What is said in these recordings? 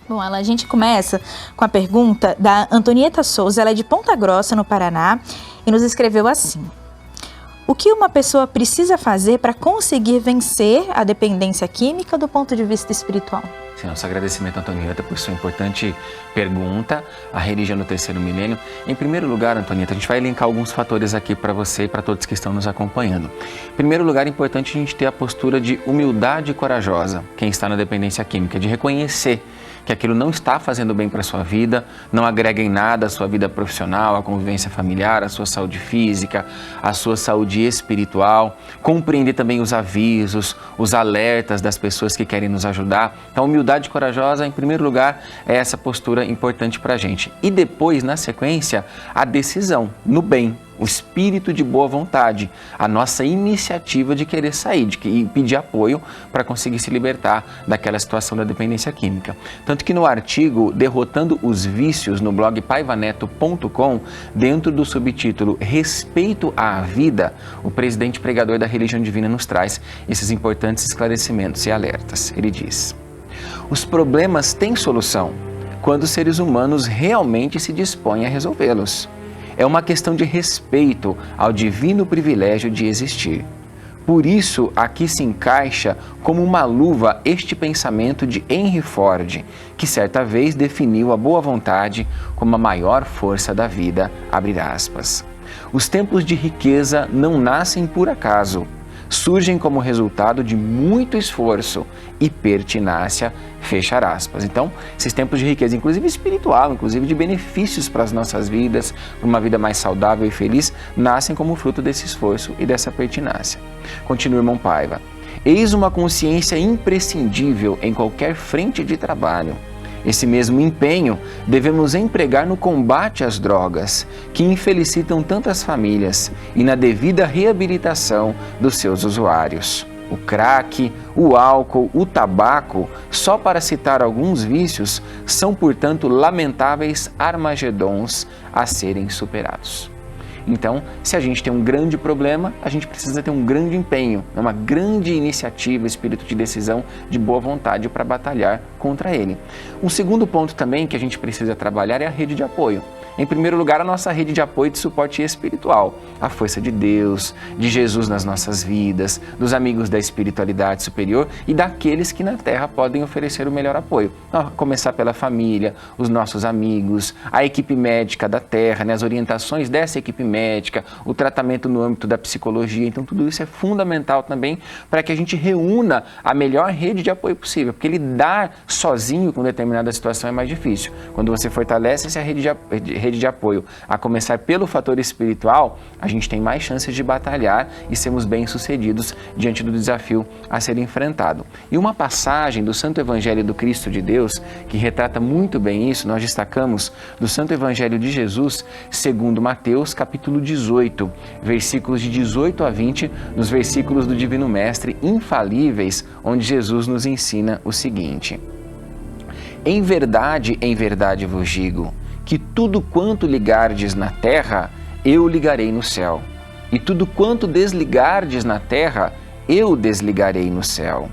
Bom, a gente começa com a pergunta da Antonieta Souza, ela é de Ponta Grossa, no Paraná, e nos escreveu assim: o que uma pessoa precisa fazer para conseguir vencer a dependência química do ponto de vista espiritual? Sim, nosso agradecimento, Antonieta, por sua importante pergunta, a religião no terceiro milênio. Em primeiro lugar, Antonieta, a gente vai elencar alguns fatores aqui para você e para todos que estão nos acompanhando. Em primeiro lugar, é importante a gente ter a postura de humildade corajosa, quem está na dependência química, de reconhecer que aquilo não está fazendo bem para a sua vida, não agrega em nada a sua vida profissional, a convivência familiar, a sua saúde física, a sua saúde espiritual, compreender também os avisos, os alertas das pessoas que querem nos ajudar. Então, humildade corajosa, em primeiro lugar, é essa postura importante para a gente. E depois, na sequência, a decisão no bem, o espírito de boa vontade, a nossa iniciativa de querer sair, e pedir apoio para conseguir se libertar daquela situação da dependência química. Tanto que no artigo Derrotando os Vícios, no blog paivaneto.com, dentro do subtítulo Respeito à Vida, o presidente pregador da religião divina nos traz esses importantes esclarecimentos e alertas. Ele diz: os problemas têm solução quando os seres humanos realmente se dispõem a resolvê-los. É uma questão de respeito ao divino privilégio de existir. Por isso, aqui se encaixa como uma luva este pensamento de Henry Ford, que certa vez definiu a boa vontade como a maior força da vida, abre aspas. Os tempos de riqueza não nascem por acaso, surgem como resultado de muito esforço e pertinácia, fechar aspas. Então, esses tempos de riqueza, inclusive espiritual, inclusive de benefícios para as nossas vidas, para uma vida mais saudável e feliz, nascem como fruto desse esforço e dessa pertinácia. Continua, irmão Paiva. Eis uma consciência imprescindível em qualquer frente de trabalho. Esse mesmo empenho devemos empregar no combate às drogas, que infelicitam tantas famílias, e na devida reabilitação dos seus usuários. O crack, o álcool, o tabaco, só para citar alguns vícios, são, portanto, lamentáveis armagedons a serem superados. Então, se a gente tem um grande problema, a gente precisa ter um grande empenho, uma grande iniciativa, espírito de decisão, de boa vontade para batalhar contra ele. Um segundo ponto também que a gente precisa trabalhar é a rede de apoio. Em primeiro lugar, a nossa rede de apoio e de suporte espiritual, a força de Deus, de Jesus nas nossas vidas, dos amigos da espiritualidade superior e daqueles que na Terra podem oferecer o melhor apoio. A começar pela família, os nossos amigos, a equipe médica da Terra, as orientações dessa equipe médica, o tratamento no âmbito da psicologia. Então, tudo isso é fundamental também para que a gente reúna a melhor rede de apoio possível, porque lidar sozinho com determinada situação é mais difícil. Quando você fortalece essa rede de apoio, a começar pelo fator espiritual, a gente tem mais chances de batalhar e sermos bem-sucedidos diante do desafio a ser enfrentado. E uma passagem do Santo Evangelho do Cristo de Deus, que retrata muito bem isso, nós destacamos do Santo Evangelho de Jesus, segundo Mateus, capítulo 18, versículos de 18 a 20, nos versículos do Divino Mestre infalíveis, onde Jesus nos ensina o seguinte: em verdade vos digo, que tudo quanto ligardes na terra, eu ligarei no céu, e tudo quanto desligardes na terra, eu desligarei no céu.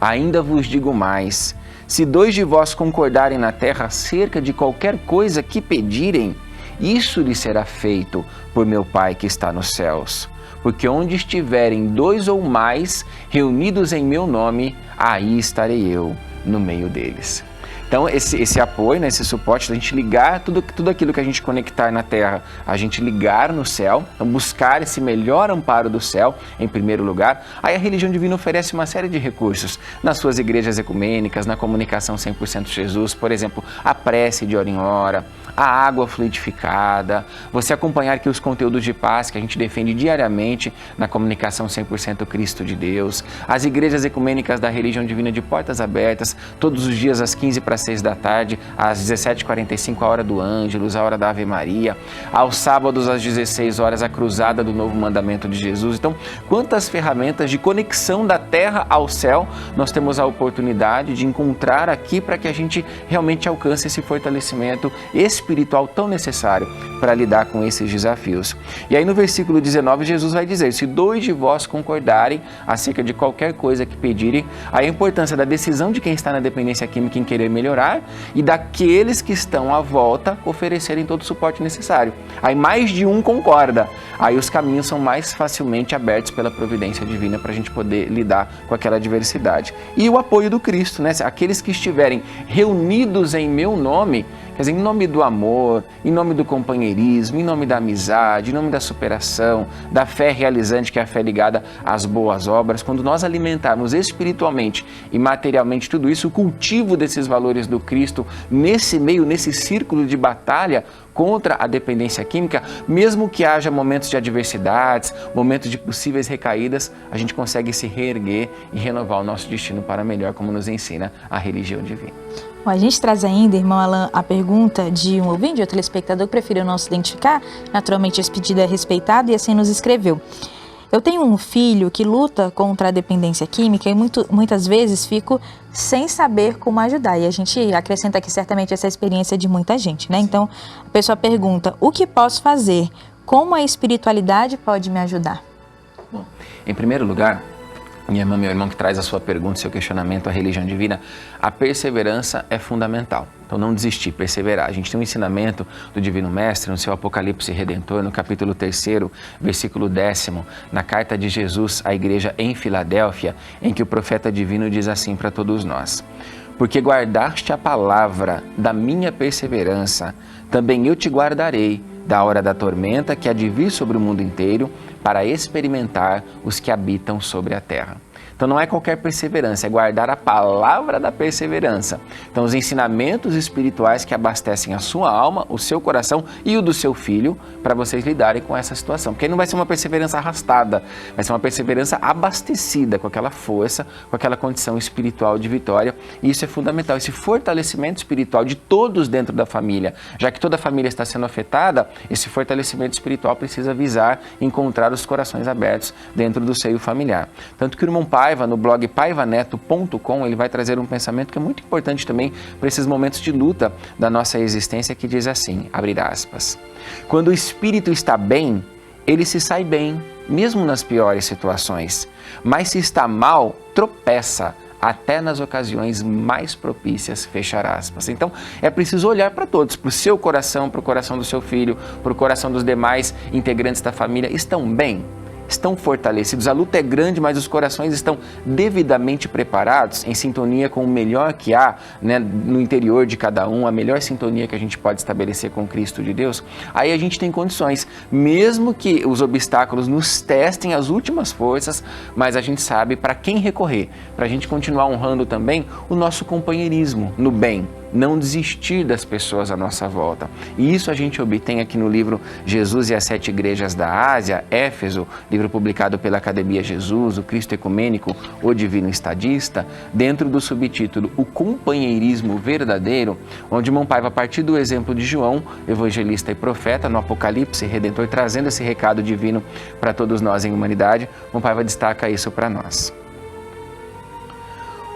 Ainda vos digo mais, se dois de vós concordarem na terra acerca de qualquer coisa que pedirem, isso lhe será feito por meu Pai que está nos céus. Porque onde estiverem dois ou mais reunidos em meu nome, aí estarei eu no meio deles. Então, esse apoio, esse suporte, a gente ligar tudo aquilo que a gente conectar na terra, a gente ligar no céu, então buscar esse melhor amparo do céu, em primeiro lugar. Aí a religião divina oferece uma série de recursos nas suas igrejas ecumênicas, na comunicação 100% Jesus, por exemplo, a prece de hora em hora, a água fluidificada, você acompanhar aqui os conteúdos de paz que a gente defende diariamente na comunicação 100% Cristo de Deus, as igrejas ecumênicas da religião divina de portas abertas, todos os dias às 15 para 6 da tarde, às 17h45 a hora do Ângelus, a hora da Ave Maria, aos sábados às 16 horas a cruzada do novo mandamento de Jesus. Então, quantas ferramentas de conexão da terra ao céu nós temos a oportunidade de encontrar aqui para que a gente realmente alcance esse fortalecimento espiritual tão necessário para lidar com esses desafios. E aí no versículo 19 Jesus vai dizer: se dois de vós concordarem acerca de qualquer coisa que pedirem, aí a importância da decisão de quem está na dependência química em querer melhorar melhorar e daqueles que estão à volta oferecerem todo o suporte necessário. Aí mais de um concorda, aí os caminhos são mais facilmente abertos pela providência divina para a gente poder lidar com aquela adversidade. E o apoio do Cristo, né? Aqueles que estiverem reunidos em meu nome, quer dizer, em nome do amor, em nome do companheirismo, em nome da amizade, em nome da superação, da fé realizante, que é a fé ligada às boas obras, quando nós alimentarmos espiritualmente e materialmente tudo isso, o cultivo desses valores do Cristo nesse meio, nesse círculo de batalha contra a dependência química, mesmo que haja momentos de adversidades, momentos de possíveis recaídas, a gente consegue se reerguer e renovar o nosso destino para melhor, como nos ensina a religião divina. Bom, a gente traz ainda, irmão Alan, a pergunta de um ouvinte, um telespectador que preferiu não se identificar. Naturalmente, esse pedido é respeitado e assim nos escreveu. Eu tenho um filho que luta contra a dependência química e muitas vezes fico sem saber como ajudar. E a gente acrescenta aqui certamente essa experiência de muita gente, né? Então, a pessoa pergunta, o que posso fazer? Como a espiritualidade pode me ajudar? Bom, em primeiro lugar, minha irmã, meu irmão que traz a sua pergunta, seu questionamento à religião divina, a perseverança é fundamental. Então não desistir, perseverar. A gente tem um ensinamento do Divino Mestre no seu Apocalipse Redentor, no capítulo 3º, versículo 10º, na carta de Jesus à igreja em Filadélfia, em que o profeta divino diz assim para todos nós: porque guardaste a palavra da minha perseverança, também eu te guardarei da hora da tormenta que há de vir sobre o mundo inteiro, para experimentar os que habitam sobre a terra. Então não é qualquer perseverança, é guardar a palavra da perseverança. Então os ensinamentos espirituais que abastecem a sua alma, o seu coração e o do seu filho, para vocês lidarem com essa situação. Porque não vai ser uma perseverança arrastada, vai ser uma perseverança abastecida com aquela força, com aquela condição espiritual de vitória. E isso é fundamental, esse fortalecimento espiritual de todos dentro da família. Já que toda a família está sendo afetada, esse fortalecimento espiritual precisa visar encontrar os corações abertos dentro do seio familiar. Tanto que o irmão Paiva, no blog paivaneto.com, ele vai trazer um pensamento que é muito importante também para esses momentos de luta da nossa existência, que diz assim, abre aspas, quando o espírito está bem, ele se sai bem, mesmo nas piores situações, mas se está mal, tropeça, até nas ocasiões mais propícias, fechar aspas. Então, é preciso olhar para todos, para o seu coração, para o coração do seu filho, para o coração dos demais integrantes da família, estão bem? Estão fortalecidos, a luta é grande, mas os corações estão devidamente preparados, em sintonia com o melhor que há, né, no interior de cada um, a melhor sintonia que a gente pode estabelecer com o Cristo de Deus. Aí a gente tem condições, mesmo que os obstáculos nos testem as últimas forças, mas a gente sabe para quem recorrer, para a gente continuar honrando também o nosso companheirismo no bem. Não desistir das pessoas à nossa volta. E isso a gente obtém aqui no livro Jesus e as 7 Igrejas da Ásia, Éfeso, livro publicado pela Academia Jesus, o Cristo Ecumênico, o Divino Estadista, dentro do subtítulo O Companheirismo Verdadeiro, onde irmão Paiva, a partir do exemplo de João, evangelista e profeta, no Apocalipse Redentor, trazendo esse recado divino para todos nós em humanidade, irmão Paiva destaca isso para nós.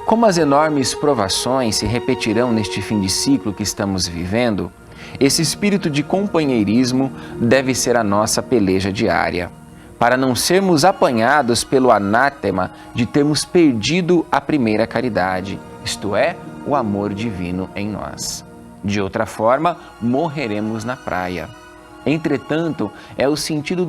Como as enormes provações se repetirão neste fim de ciclo que estamos vivendo, esse espírito de companheirismo deve ser a nossa peleja diária, para não sermos apanhados pelo anátema de termos perdido a primeira caridade, isto é, o amor divino em nós. De outra forma, morreremos na praia. Entretanto, é o sentido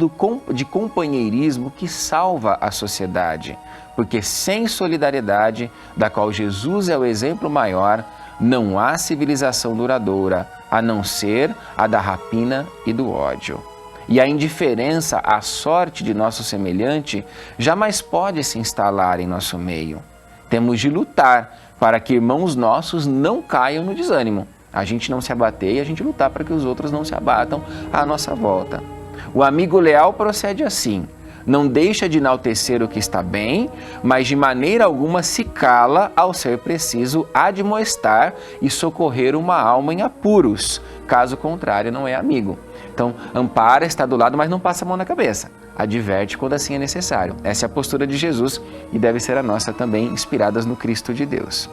de companheirismo que salva a sociedade, porque sem solidariedade, da qual Jesus é o exemplo maior, não há civilização duradoura, a não ser a da rapina e do ódio. E a indiferença à sorte de nosso semelhante jamais pode se instalar em nosso meio. Temos de lutar para que irmãos nossos não caiam no desânimo. A gente não se abater e a gente lutar para que os outros não se abatam à nossa volta. O amigo leal procede assim, não deixa de enaltecer o que está bem, mas de maneira alguma se cala ao ser preciso admoestar e socorrer uma alma em apuros, caso contrário não é amigo. Então, ampara, está do lado, mas não passa a mão na cabeça. Adverte quando assim é necessário. Essa é a postura de Jesus e deve ser a nossa também, inspiradas no Cristo de Deus.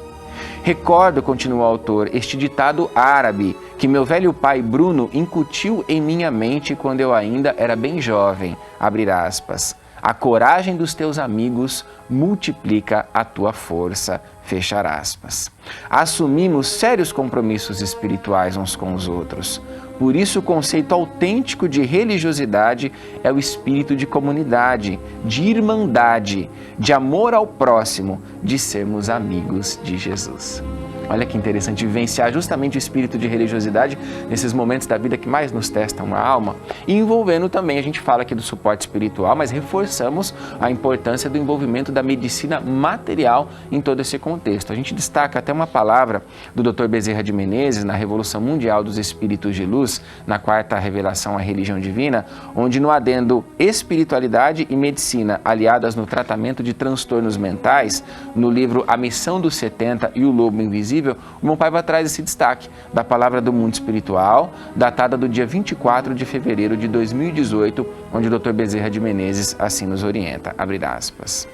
Recordo, continua o autor, este ditado árabe que meu velho pai Bruno incutiu em minha mente quando eu ainda era bem jovem, abre aspas. A coragem dos teus amigos multiplica a tua força. Fechar aspas. Assumimos sérios compromissos espirituais uns com os outros. Por isso, o conceito autêntico de religiosidade é o espírito de comunidade, de irmandade, de amor ao próximo, de sermos amigos de Jesus. Olha que interessante, vivenciar justamente o espírito de religiosidade nesses momentos da vida que mais nos testam a alma, e envolvendo também, a gente fala aqui do suporte espiritual, mas reforçamos a importância do envolvimento da medicina material em todo esse contexto. A gente destaca até uma palavra do Dr. Bezerra de Menezes na Revolução Mundial dos Espíritos de Luz, na quarta revelação à religião divina, onde no adendo espiritualidade e medicina aliadas no tratamento de transtornos mentais, no livro A Missão dos 70 e o Lobo Invisível, o irmão Paiva traz esse destaque da palavra do mundo espiritual, datada do dia 24 de fevereiro de 2018, onde o Dr. Bezerra de Menezes assim nos orienta, abre aspas.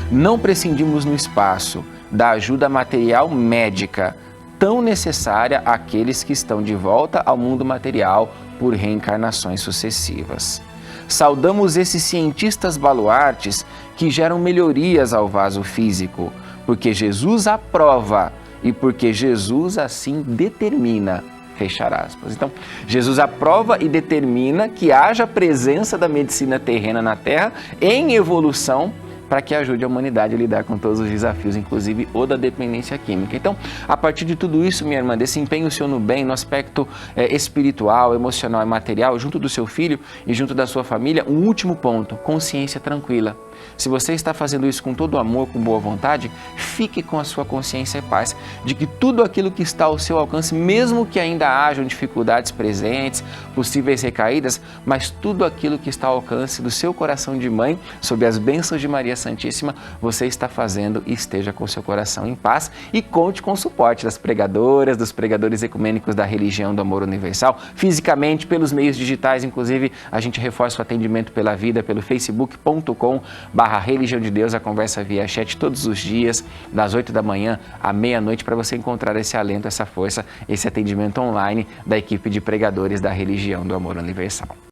Não prescindimos no espaço da ajuda material médica, tão necessária àqueles que estão de volta ao mundo material por reencarnações sucessivas. Saudamos esses cientistas baluartes que geram melhorias ao vaso físico, porque Jesus aprova e porque Jesus assim determina, fechar aspas. Então, Jesus aprova e determina que haja presença da medicina terrena na Terra em evolução para que ajude a humanidade a lidar com todos os desafios, inclusive o da dependência química. Então, a partir de tudo isso, minha irmã, desse empenho seu no bem, no aspecto espiritual, emocional e material, junto do seu filho e junto da sua família, um último ponto, consciência tranquila. Se você está fazendo isso com todo amor, com boa vontade, fique com a sua consciência e paz de que tudo aquilo que está ao seu alcance, mesmo que ainda hajam dificuldades presentes, possíveis recaídas, mas tudo aquilo que está ao alcance do seu coração de mãe, sob as bênçãos de Maria Santíssima, você está fazendo e esteja com seu coração em paz e conte com o suporte das pregadoras, dos pregadores ecumênicos da religião do amor universal, fisicamente, pelos meios digitais, inclusive a gente reforça o atendimento pela vida, pelo facebook.com/Religião de Deus, a conversa via chat todos os dias, das 8 da manhã à meia-noite, para você encontrar esse alento, essa força, esse atendimento online da equipe de pregadores da religião do amor universal.